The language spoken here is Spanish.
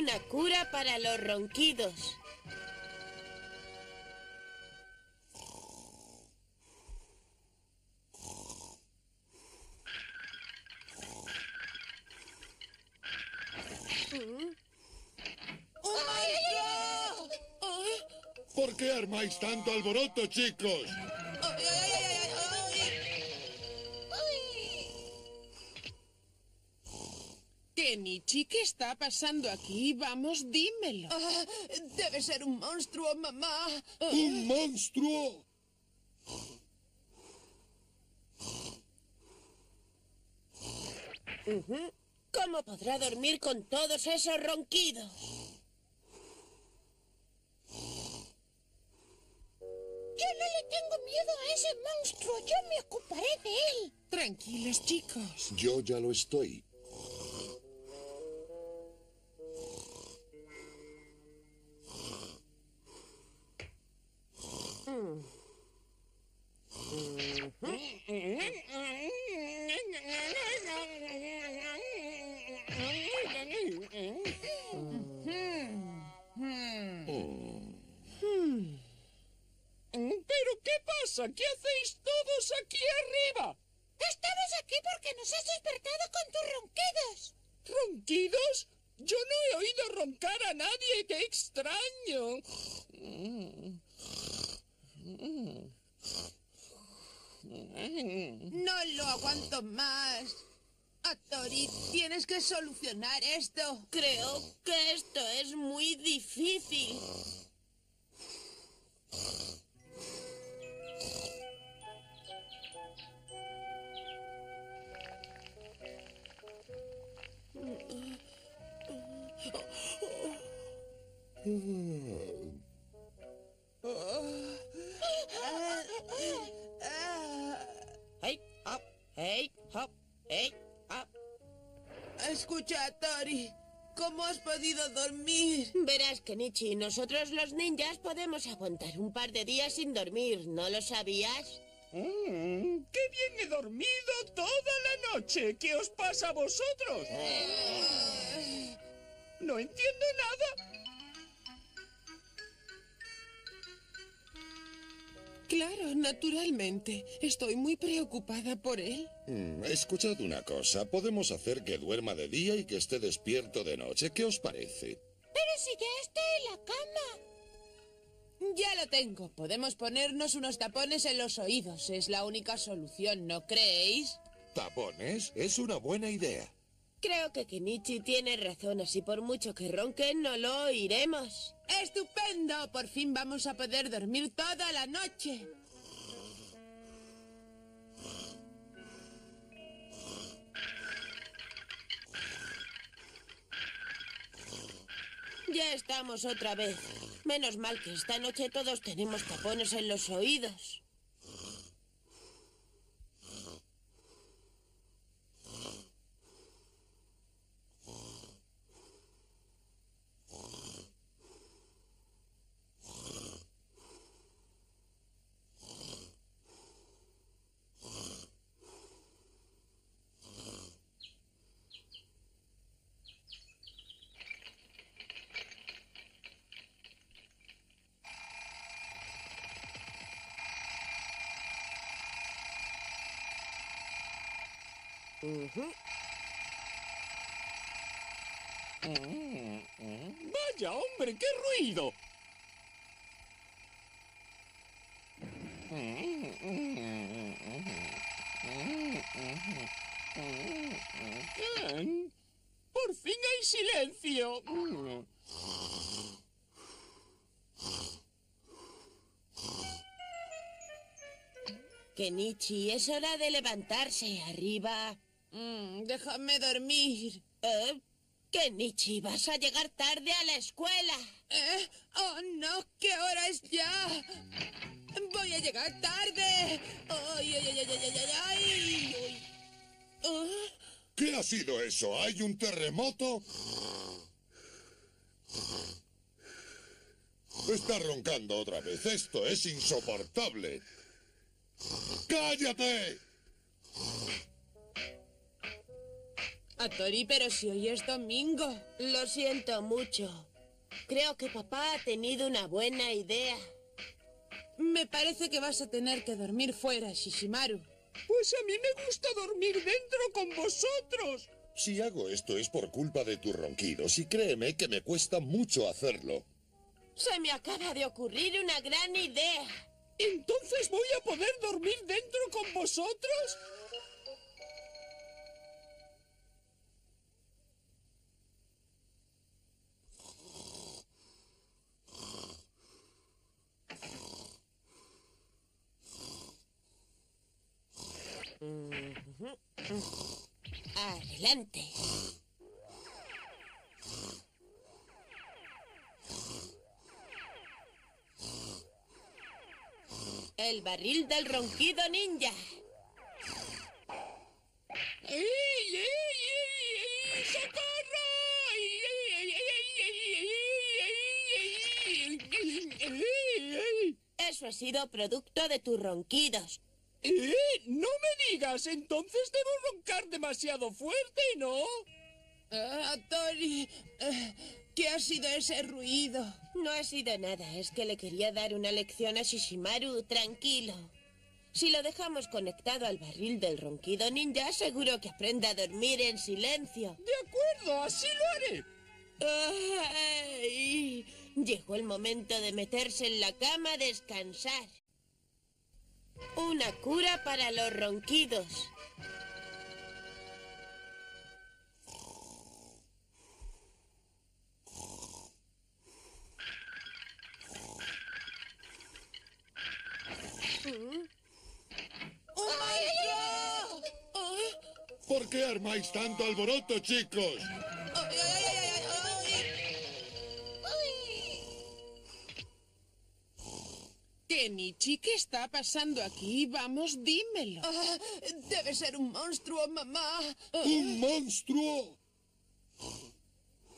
una cura para los ronquidos. ¿Por qué armáis tanto alboroto, chicos? Kenichi, ¿qué está pasando aquí? Vamos, dímelo. Debe ser un monstruo, mamá. ¡Un monstruo! ¿Cómo podrá dormir con todos esos ronquidos? Yo no le tengo miedo a ese monstruo. Yo me ocuparé de él. Tranquilos, chicos. Yo ya lo estoy. ¿Pero qué pasa? ¿Qué hacéis todos aquí arriba? Estamos aquí porque nos has despertado con tus ronquidos. ¿Ronquidos? Yo no he oído roncar a nadie. ¡Qué extraño! No lo aguanto más. Hattori, tienes que solucionar esto. Creo que esto es muy difícil. Hey, hop, hey, hop, hey, hop. Escucha, Hattori. ¿Cómo has podido dormir? Verás, Kenichi, nosotros los ninjas podemos aguantar un par de días sin dormir, ¿no lo sabías? ¡Qué bien he dormido toda la noche! ¿Qué os pasa a vosotros? No entiendo nada. Claro, naturalmente. Estoy muy preocupada por él. Escuchad una cosa. Podemos hacer que duerma de día y que esté despierto de noche. ¿Qué os parece? Pero si ya está en la cama. Ya lo tengo. Podemos ponernos unos tapones en los oídos. Es la única solución, ¿no creéis? ¿Tapones? Es una buena idea. Creo que Kenichi tiene razón, así por mucho que ronque no lo oiremos. ¡Estupendo! Por fin vamos a poder dormir toda la noche. Ya estamos otra vez. Menos mal que esta noche todos tenemos tapones en los oídos. ¡Vaya, hombre, qué ruido! ¿Quién? ¡Por fin hay silencio! Kenichi, es hora de levantarse. Arriba. Déjame dormir. Kenichi, vas a llegar tarde a la escuela. ¡Oh, no! ¿Qué hora es ya? ¡Voy a llegar tarde! ¡Ay, ay, ay, ay, ay, ay, ay! ay! ¿Qué ha sido eso? ¿Hay un terremoto? Está roncando otra vez. Esto es insoportable. ¡Cállate! Tori, pero si hoy es domingo. Lo siento mucho. Creo que papá ha tenido una buena idea. Me parece que vas a tener que dormir fuera, Shishimaru. Pues a mí me gusta dormir dentro con vosotros. Si hago esto es por culpa de tus ronquidos y créeme que me cuesta mucho hacerlo. Se me acaba de ocurrir una gran idea. ¿Entonces voy a poder dormir dentro con vosotros? Adelante. El barril del ronquido ninja. ¡Ey, ey, ey, ey! ¡Socorro! ¡Ey, ey, ey, ey, ey, ey, ey! Eso ha sido producto de tus ronquidos. No me digas, entonces debo roncar demasiado fuerte, ¿no? Tori, ¿qué ha sido ese ruido? No ha sido nada, es que le quería dar una lección a Shishimaru, tranquilo. Si lo dejamos conectado al barril del ronquido ninja, seguro que aprenda a dormir en silencio. De acuerdo, así lo haré. ¡Ay! Llegó el momento de meterse en la cama a descansar. Una cura para los ronquidos. ¿Por qué armáis tanto alboroto, chicos? Kenichi, ¿qué está pasando aquí? Vamos, dímelo. Debe ser un monstruo, mamá. ¡Un monstruo!